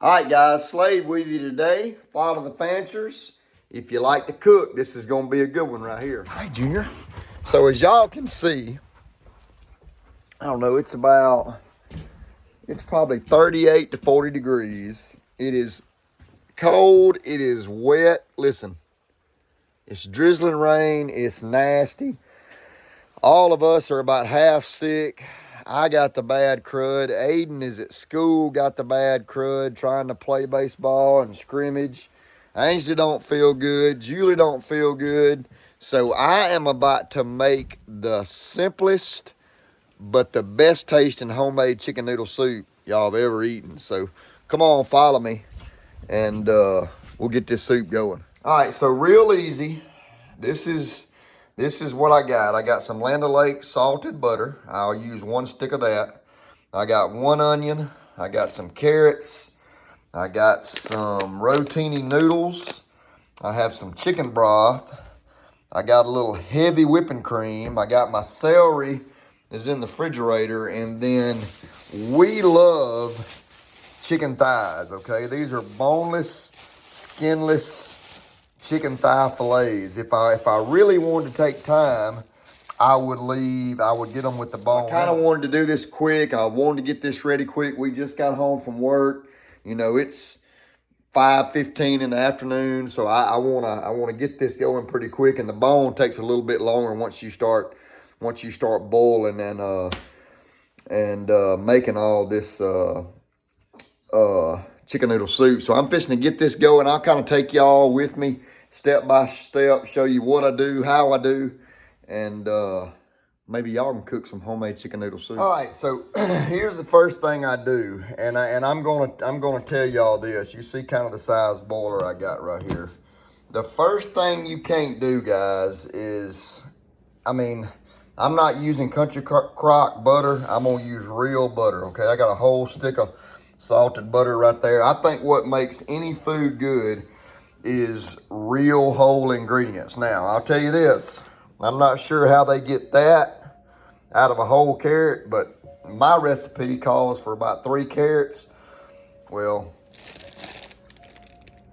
All right, guys, Slade with you today. Follow the Fanchers. If you like to cook, this is going to be a good one right here. Hey, Junior. So as y'all can see, I don't know, it's probably 38 to 40 degrees. It is cold. It is wet. Listen, it's drizzling rain. It's nasty. All of us are about half sick. I got the bad crud. Aiden is at school, got the bad crud, trying to play baseball and scrimmage. Ainsley don't feel good. Julie don't feel good. So I am about to make the simplest but the best tasting homemade chicken noodle soup y'all have ever eaten. So come on, follow me, and we'll get this soup going. All right, so real easy. This is what I got. I got some Land O'Lakes salted butter. I'll use 1 stick of that. I got 1 onion. I got some carrots. I got some rotini noodles. I have some chicken broth. I got a little heavy whipping cream. I got my celery is in the refrigerator. And then we love chicken thighs, okay? These are boneless, skinless chicken thigh fillets. If I really wanted to take time, I would get them with the bone. I kind of wanted to do this quick. I wanted to get this ready quick. We just got home from work. You know, it's 5:15 in the afternoon, so I wanna get this going pretty quick. And the bone takes a little bit longer once you start boiling and making all this chicken noodle soup. So I'm fixing to get this going. I'll kind of take y'all with me step by step, show you what I do, how I do, and maybe y'all can cook some homemade chicken noodle soup. All right, so here's the first thing I do, and I'm gonna tell y'all this. You see kind of the size boiler I got right here. The first thing you can't do, guys, is, I'm not using Country Crock butter. I'm gonna use real butter, okay? I got a whole stick of salted butter right there. I think what makes any food good is real whole ingredients. Now, I'll tell you this. I'm not sure how they get that out of a whole carrot, but my recipe calls for about 3 carrots. Well,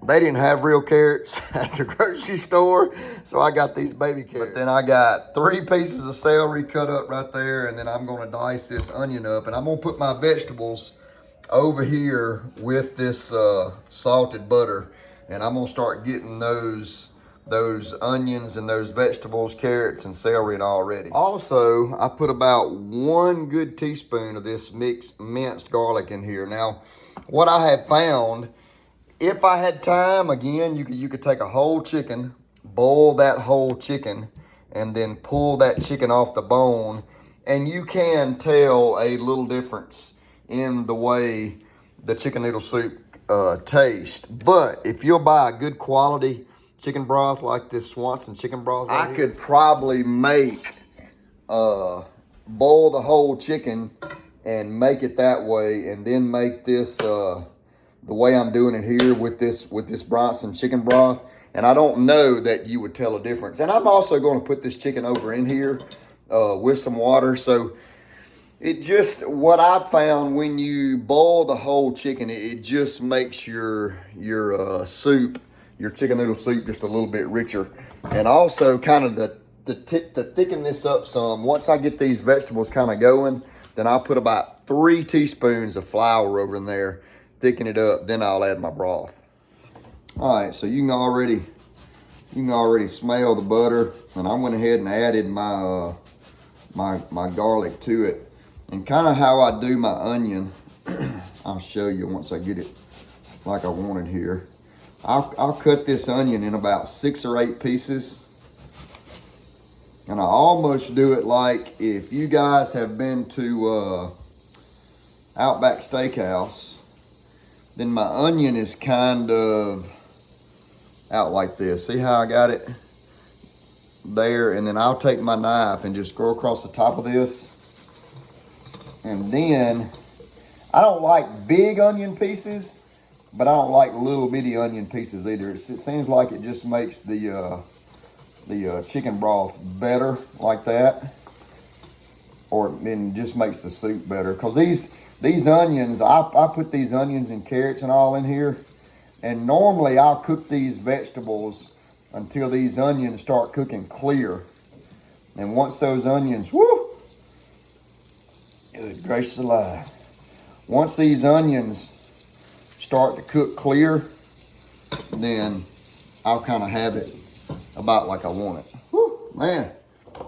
they didn't have real carrots at the grocery store, so I got these baby carrots. But then I got 3 pieces of celery cut up right there, and then I'm gonna dice this onion up, and I'm gonna put my vegetables over here with this salted butter, and I'm gonna start getting those onions and those vegetables, carrots and celery and all ready. Also, I put about 1 good teaspoon of this mixed minced garlic in here. Now, what I have found, if I had time, again, you could take a whole chicken, boil that whole chicken, and then pull that chicken off the bone, and you can tell a little difference in the way the chicken noodle soup tastes. But if you'll buy a good quality chicken broth like this Swanson chicken broth right here, I could probably make boil the whole chicken and make it that way, and then make this the way I'm doing it here with this Bronson chicken broth. And I don't know that you would tell a difference. And I'm also going to put this chicken over in here with some water. So it just, what I found, when you boil the whole chicken, it just makes your soup, your chicken noodle soup, just a little bit richer. And also kind of to thicken this up some, once I get these vegetables kind of going, then I'll put about 3 teaspoons of flour over in there, thicken it up, then I'll add my broth. All right, so you can already smell the butter, and I went ahead and added my my garlic to it. And kind of how I do my onion, I'll show you once I get it like I want it here. I'll cut this onion in about 6 or 8 pieces. And I almost do it like, if you guys have been to Outback Steakhouse, then my onion is kind of out like this. See how I got it there? And then I'll take my knife and just go across the top of this. And then, I don't like big onion pieces, but I don't like little bitty onion pieces either. It seems like it just makes the chicken broth better like that, or it just makes the soup better. Because These onions, I put these onions and carrots and all in here. And normally I'll cook these vegetables until these onions start cooking clear. And once those onions, whoo, good gracious alive. Once these onions start to cook clear, then I'll kind of have it about like I want it. Whoo, man,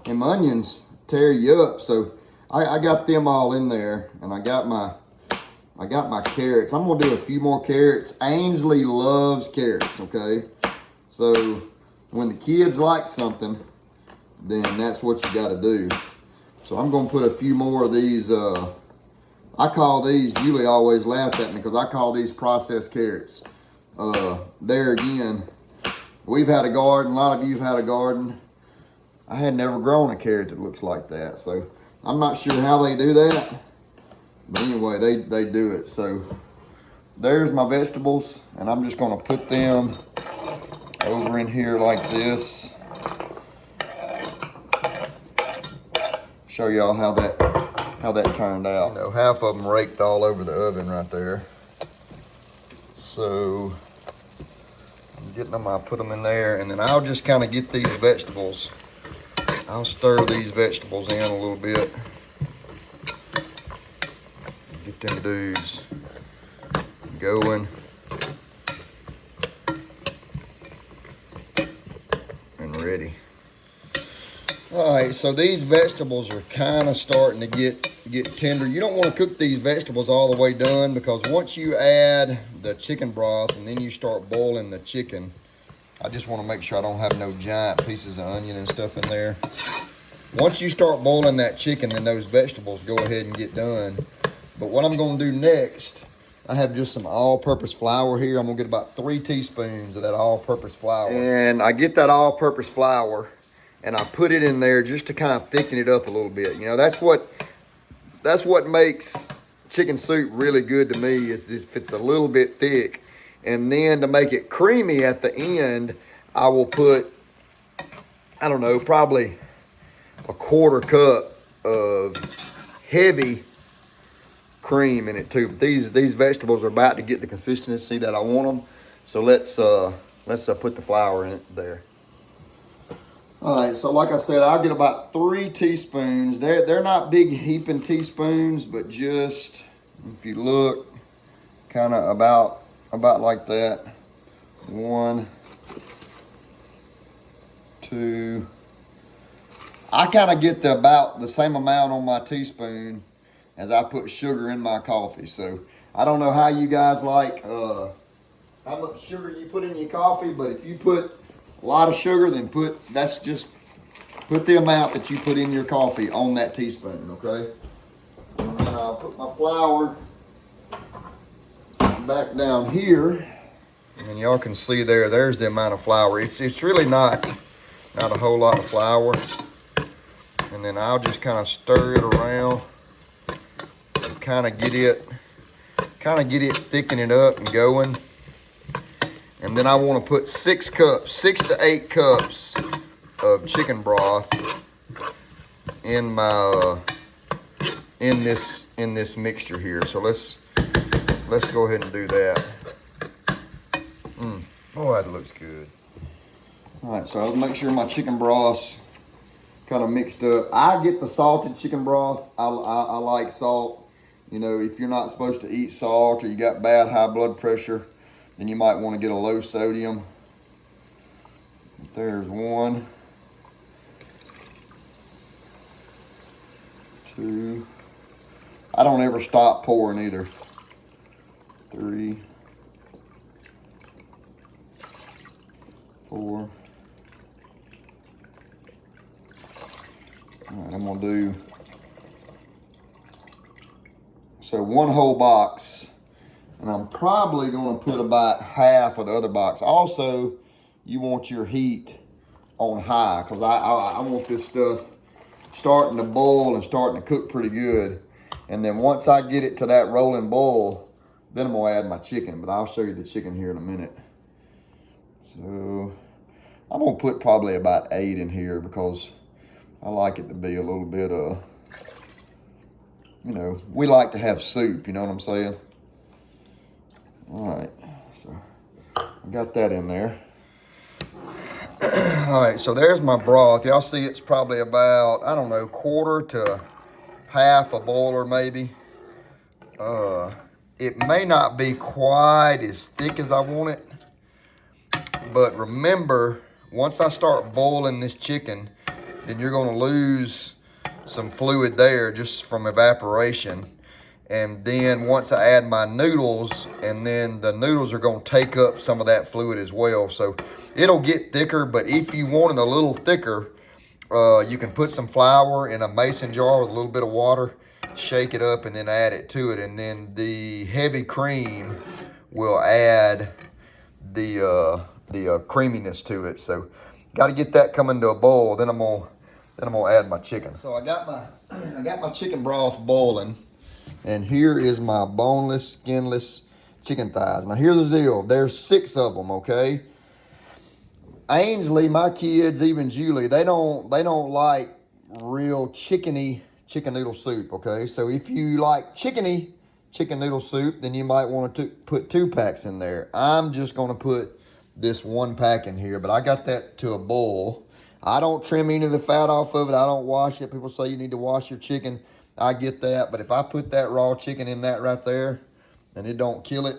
them onions tear you up. So I got them all in there, and I got my carrots. I'm gonna do a few more carrots. Ainsley loves carrots, okay? So when the kids like something, then that's what you gotta do. So I'm gonna put a few more of these, I call these, Julie always laughs at me because I call these processed carrots. There again, we've had a garden, a lot of you have had a garden. I had never grown a carrot that looks like that. So I'm not sure how they do that. But anyway, they do it. So there's my vegetables, and I'm just gonna put them over in here like this. Show y'all how that turned out. You know, half of them raked all over the oven right there. So I'm getting them, I put them in there, and then I'll just kind of get these vegetables. I'll stir these vegetables in a little bit. Get them dudes going. And ready. All right, so these vegetables are kind of starting to get tender. You don't want to cook these vegetables all the way done, because once you add the chicken broth and then you start boiling the chicken, I just want to make sure I don't have no giant pieces of onion and stuff in there. Once you start boiling that chicken, then those vegetables go ahead and get done. But what I'm going to do next, I have just some all-purpose flour here. I'm going to get about 3 teaspoons of that all-purpose flour. And I get that all-purpose flour, and I put it in there just to kind of thicken it up a little bit. You know, that's what makes chicken soup really good to me, is if it's a little bit thick. And then to make it creamy at the end, I will put, I don't know, probably a 1/4 cup of heavy cream in it too. But these vegetables are about to get the consistency that I want them. So let's put the flour in it there. All right, so like I said, I'll get about 3 teaspoons. They're not big heaping teaspoons, but just, if you look, kind of about like that. 1, 2. I kind of get about the same amount on my teaspoon as I put sugar in my coffee. So I don't know how you guys like, how much sugar you put in your coffee, but if you put a lot of sugar, then put the amount that you put in your coffee on that teaspoon, okay? And then I'll put my flour back down here. And y'all can see there's the amount of flour. It's really not a whole lot of flour. And then I'll just kind of stir it around and kind of get it thicken it up and going. And then I want to put 6 to 8 cups of chicken broth in my in this mixture here. So let's go ahead and do that. Boy, that looks good. All right, so I'll make sure my chicken broth's kind of mixed up. I get the salted chicken broth. I like salt. You know, if you're not supposed to eat salt, or you got bad high blood pressure, then you might want to get a low sodium. There's 1, 2. I don't ever stop pouring either. 3, 4. All right, I'm gonna do, so 1 whole box, and I'm probably gonna put about half of the other box. Also, you want your heat on high, because I want this stuff starting to boil and starting to cook pretty good. And then once I get it to that rolling boil, then I'm gonna add my chicken, but I'll show you the chicken here in a minute. So I'm gonna put probably about 8 in here, because I like it to be a little bit you know, we like to have soup, you know what I'm saying? All right, so I got that in there. All right, so there's my broth. Y'all see it's probably about, I don't know, quarter to half a boiler maybe. It may not be quite as thick as I want it, but remember, once I start boiling this chicken, then you're gonna lose some fluid there just from evaporation. And then once I add my noodles, and then the noodles are gonna take up some of that fluid as well. So it'll get thicker, but if you want it a little thicker, you can put some flour in a mason jar with a little bit of water, shake it up, and then add it to it. And then the heavy cream will add the creaminess to it. So got to get that coming to a boil. Then I'm gonna add my chicken. So I got my chicken broth boiling, and here is my boneless, skinless chicken thighs. Now here's the deal. There's 6 of them. Okay. Ainsley, my kids, even Julie, they don't like real chicken noodle soup. Okay. So if you like chicken noodle soup, then you might want to put 2 packs in there. I'm just gonna put this 1 pack in here, but I got that to a boil. I don't trim any of the fat off of it. I don't wash it. People say you need to wash your chicken. I get that, but if I put that raw chicken in that right there and it don't kill it,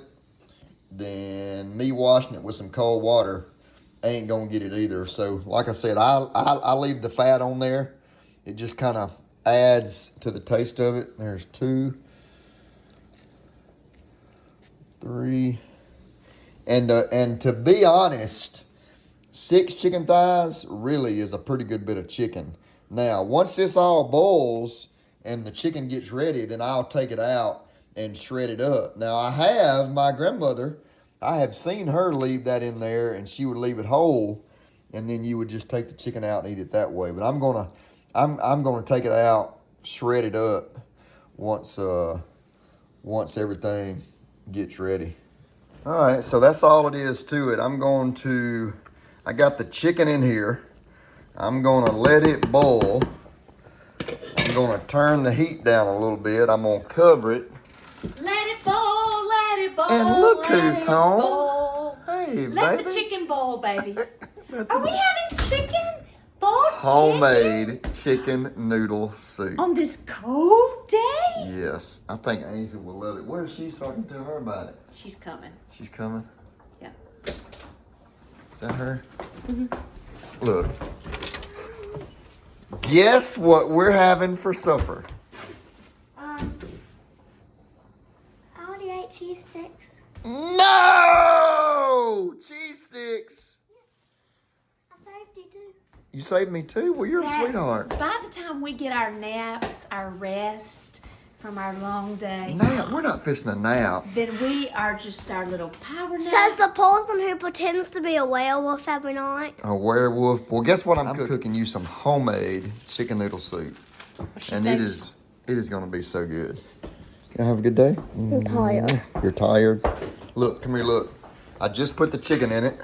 then me washing it with some cold water ain't gonna get it either. So like I said, I leave the fat on there. It just kind of adds to the taste of it. There's 2, 3, and to be honest, 6 chicken thighs really is a pretty good bit of chicken. Now, once this all boils and the chicken gets ready, then I'll take it out and shred it up. Now, my grandmother, I have seen her leave that in there, and she would leave it whole, and then you would just take the chicken out and eat it that way. But I'm gonna take it out, shred it up once everything gets ready. All right, so that's all it is to it. I got the chicken in here. I'm gonna let it boil. I'm gonna turn the heat down a little bit. I'm gonna cover it. Let it boil, let it boil. And look who's home. Boil. Hey, let baby. the chicken boil, baby. Are we having chicken? Boiled homemade chicken noodle soup. On this cold day? Yes, I think Ainsley will love it. Where is she so I can tell her about it? She's coming. She's coming? Yeah. Is that her? Mm-hmm. Look. Guess what we're having for supper? I already ate cheese sticks. No! Cheese sticks. I saved you too. You saved me too? Well, you're Dad, a sweetheart. By the time we get our naps, our rest from our long day, Nap? We're not fixing a nap. then we are just our little power nap. Says the person who pretends to be a werewolf every night. A werewolf. Well, guess what? I'm cooking you some homemade chicken noodle soup. And it is going to be so good. Can I have a good day? I'm tired. You're tired? Look, come here, look. I just put the chicken in it.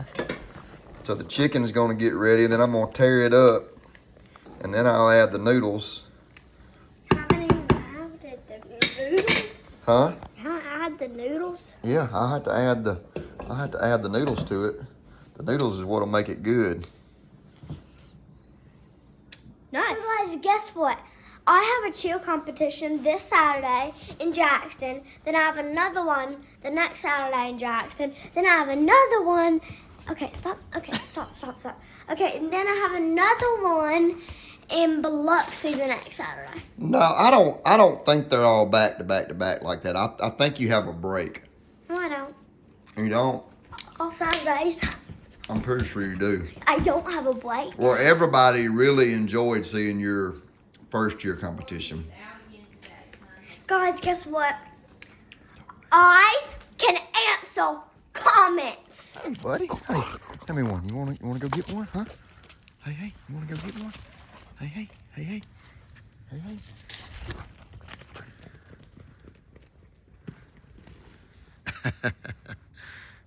So the chicken is going to get ready. Then I'm going to tear it up. And then I'll add the noodles. Haven't even added the noodles. Huh? Haven't added the noodles. Yeah, I have to add the noodles to it. The noodles is what'll make it good. Nice. So guys, guess what? I have a cheer competition this Saturday in Jackson. Then I have another one the next Saturday in Jackson. Then I have another one. Okay, stop. Okay, stop. Okay, and then I have another one in Biloxi the next Saturday. No, I don't think they're all back to back like that. I think you have a break. No, I don't. You don't? All Saturdays. I'm pretty sure you do. I don't have a break. Well, everybody really enjoyed seeing your first year competition. Guys, guess what? I can answer comments. Hey, buddy. Hey, tell me one. You wanna go get one, huh? Hey, you wanna go get one? Hey.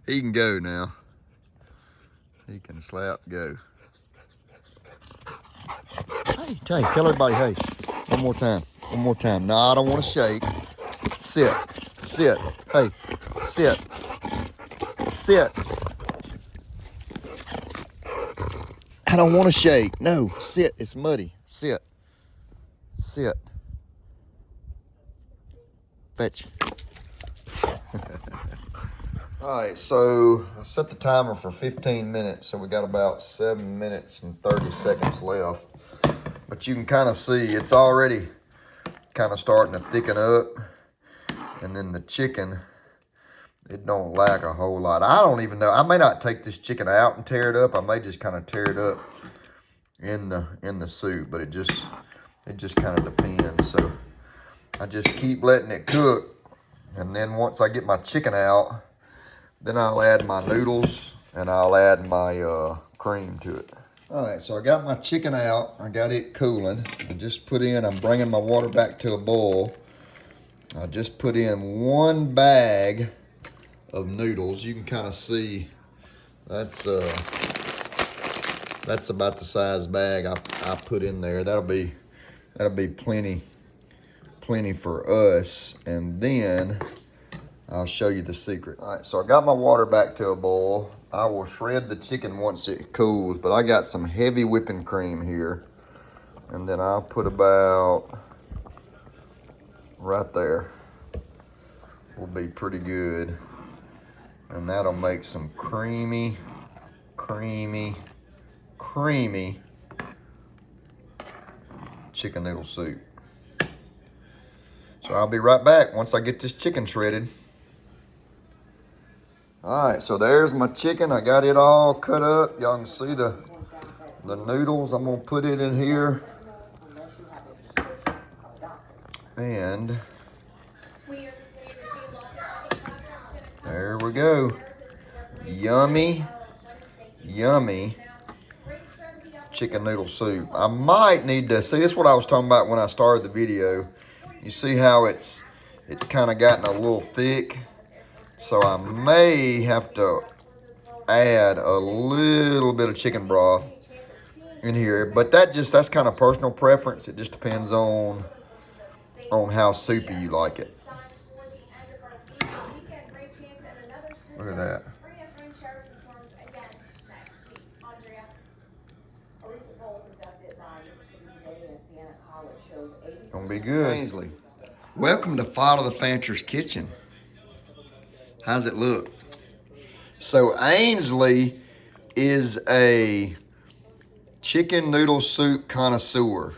He can go now. He can slap go. Hey, tell everybody, hey, one more time. One more time. No, I don't want to shake. Sit. Sit. Hey, sit. Sit. I don't want to shake. No, sit. It's muddy. Sit. Sit. Fetch. All right, so I set the timer for 15 minutes, so we got about 7 minutes and 30 seconds left. But you can kind of see it's already kind of starting to thicken up. And then the chicken, it don't lack a whole lot. I don't even know. I may not take this chicken out and tear it up. I may just kind of tear it up in the soup, but it just kind of depends. So I just keep letting it cook. And then once I get my chicken out, then I'll add my noodles and I'll add my cream to it. All right, so I got my chicken out. I got it cooling. I'm bringing my water back to a boil. I just put in 1 bag of noodles. You can kind of see that's about the size bag I put in there. That'll be plenty for us. And then I'll show you the secret. All right, so I got my water back to a boil. I will shred the chicken once it cools, but I got some heavy whipping cream here. And then I'll put about right there. Will be pretty good. And that'll make some creamy chicken noodle soup. So I'll be right back once I get this chicken shredded. All right, so there's my chicken. I got it all cut up. Y'all can see the noodles. I'm gonna put it in here. And there we go. Yummy chicken noodle soup. I might need to see, this is what I was talking about when I started the video. You see how it's kind of gotten a little thick. So I may have to add a little bit of chicken broth in here, but that's kind of personal preference. It just depends on how soupy you like it. Look at that. Gonna be good. Ainsley, welcome to Father the Fancher's kitchen. How's it look? So Ainsley is a chicken noodle soup connoisseur.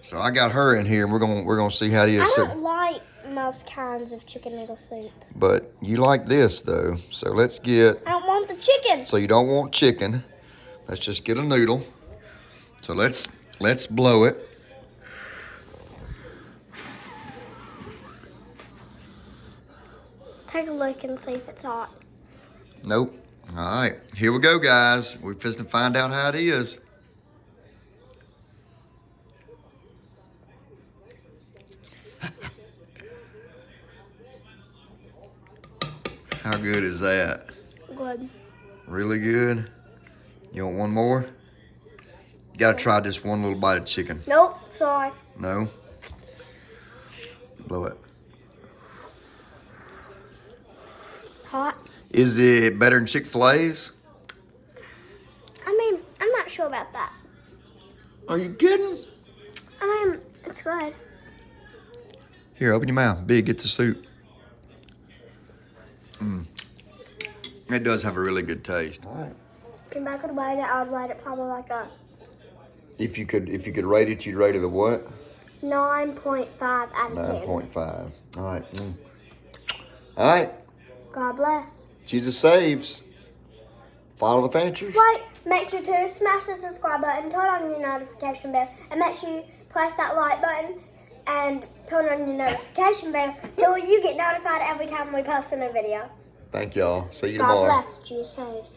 So I got her in here, and we're gonna see how it is. I don't like most kinds of chicken noodle soup. But you like this though, so let's get. I don't want the chicken. So you don't want chicken. Let's just get a noodle. So let's blow it. Take a look and see if it's hot. Nope. All right, here we go, guys. We're fixing to find out how it is. How good is that? Good. Really good? You want one more? You gotta try just one little bite of chicken. Nope, sorry. No? Blow it. Hot. Is it better than Chick-fil-A's? I mean, I'm not sure about that. Are you kidding? I mean, it's good. Here, open your mouth. Big, get the soup. It does have a really good taste. All right. If I could rate it, I'd rate it probably like a... If you could rate it, you'd rate it a what? 9.5 out of 10. 9.5. All right. All right. God bless. Jesus saves. Follow the Fanchers. Wait, make sure to smash the subscribe button, turn on your notification bell, and make sure you press that like button and turn on your notification bell so you get notified every time we post a new video. Thank y'all. See you tomorrow. God bless. Jesus saves.